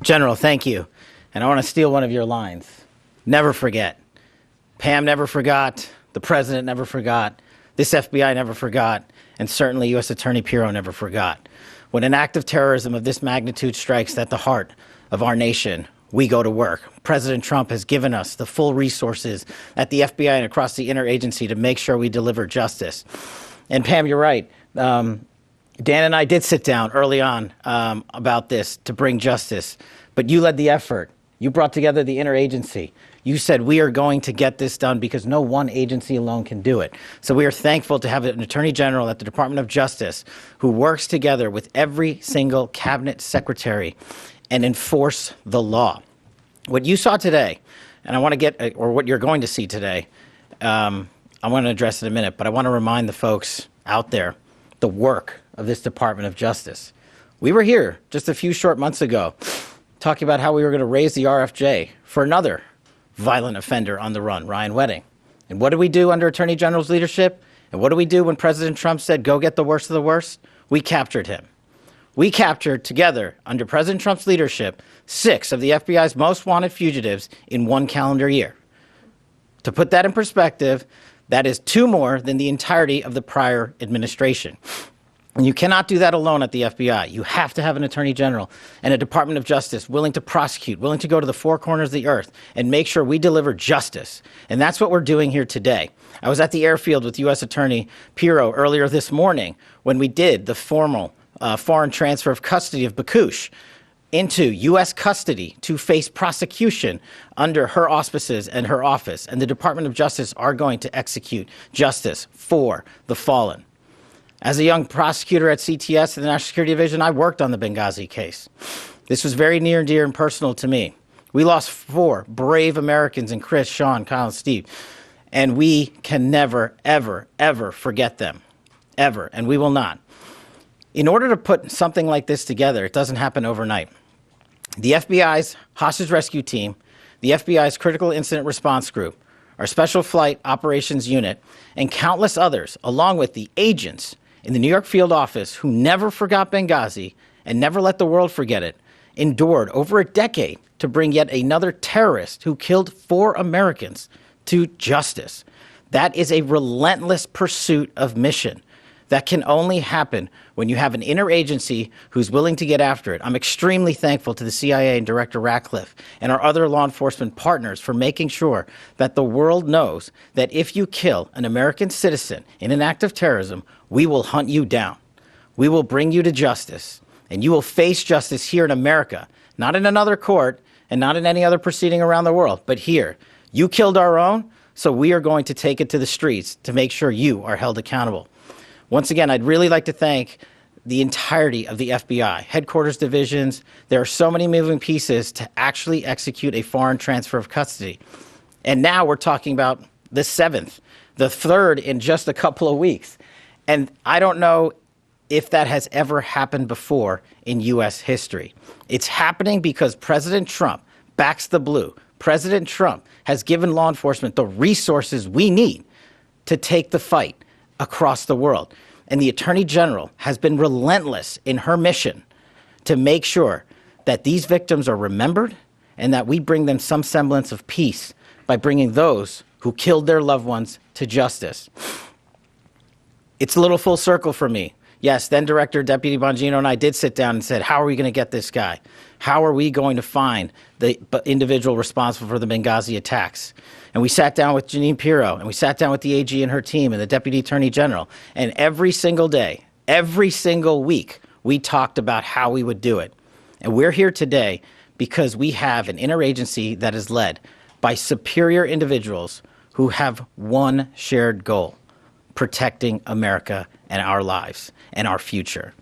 General, thank you. And I want to steal one of your lines. Never forget. Pam never forgot. The president never forgot. This FBI never forgot. And certainly U.S. Attorney Pirro never forgot. When an act of terrorism of this magnitude strikes at the heart of our nation, we go to work. President Trump has given us the full resources at the FBI and across the interagency to make sure we deliver justice. And Pam, you're right. Dan and I did sit down early on about this to bring justice, but you led the effort. You brought together the interagency. You said we are going to get this done because no one agency alone can do it. So we are thankful to have an Attorney General at the Department of Justice who works together with every single cabinet secretary and enforce the law. What you saw today, and I want to get, or what you're going to see today, I want to address in a minute, but I want to remind the folks out there the work of this Department of Justice. We were here just a few short months ago talking about how we were going to raise the RFJ for another violent offender on the run, Ryan Wedding. And what did we do under Attorney General's leadership? And what did we do when President Trump said, go get the worst of the worst? We captured him. We captured together, under President Trump's leadership, 6 of the FBI's most wanted fugitives in 1 calendar year. To put that in perspective, that is 2 more than the entirety of the prior administration. And you cannot do that alone at the FBI. You have to have an Attorney General and a Department of Justice willing to prosecute, willing to go to the 4 corners of the earth and make sure we deliver justice. And that's what we're doing here today. I was at the airfield with U.S. Attorney Pirro earlier this morning when we did the formal foreign transfer of custody of Bakoush into U.S. custody to face prosecution under her auspices and her office. And the Department of Justice are going to execute justice for the fallen. As a young prosecutor at CTS in the National Security Division, I worked on the Benghazi case. This was very near and dear and personal to me. We lost 4 brave Americans in Chris, Sean, Kyle, and Steve. And we can never, ever, ever forget them. Ever. And we will not. In order to put something like this together, it doesn't happen overnight. The FBI's hostage rescue team, the FBI's critical incident response group, our special flight operations unit, and countless others, along with the agents in the New York field office who never forgot Benghazi and never let the world forget it, endured over a decade to bring yet another terrorist who killed 4 Americans to justice. That is a relentless pursuit of mission that can only happen when you have an interagency who's willing to get after it. I'm extremely thankful to the CIA and Director Ratcliffe and our other law enforcement partners for making sure that the world knows that if you kill an American citizen in an act of terrorism, we will hunt you down. We will bring you to justice, and you will face justice here in America, not in another court and not in any other proceeding around the world, but here. You killed our own, so we are going to take it to the streets to make sure you are held accountable. Once again, I'd really like to thank the entirety of the FBI, headquarters divisions. There are so many moving pieces to actually execute a foreign transfer of custody. And now we're talking about the 7th, the 3rd in just a couple of weeks. And I don't know if that has ever happened before in U.S. history. It's happening because President Trump backs the blue. President Trump has given law enforcement the resources we need to take the fight across the world. And the Attorney General has been relentless in her mission to make sure that these victims are remembered and that we bring them some semblance of peace by bringing those who killed their loved ones to justice. It's a little full circle for me. Yes, then Director Deputy Bongino and I did sit down and said, how are we going to get this guy? How are we going to find the individual responsible for the Benghazi attacks? And we sat down with Janine Pirro, and we sat down with the AG and her team and the Deputy Attorney General. And every single day, every single week, we talked about how we would do it. And we're here today because we have an interagency that is led by superior individuals who have one shared goal: protecting America and our lives and our future.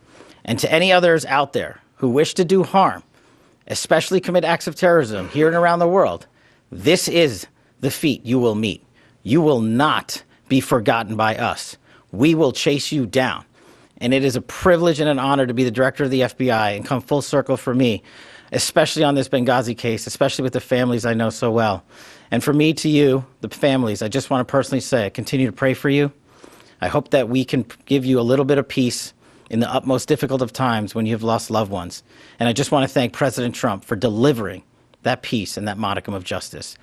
And to any others out there who wish to do harm, especially commit acts of terrorism here and around the world, this is the feat you will meet. You will not be forgotten by us. We will chase you down. And it is a privilege and an honor to be the director of the FBI and come full circle for me, especially on this Benghazi case, especially with the families I know so well. And for me to you, the families, I just want to personally say, I continue to pray for you. I hope that we can give you a little bit of peace in the utmost difficult of times when you have lost loved ones. And I just want to thank President Trump for delivering that peace and that modicum of justice.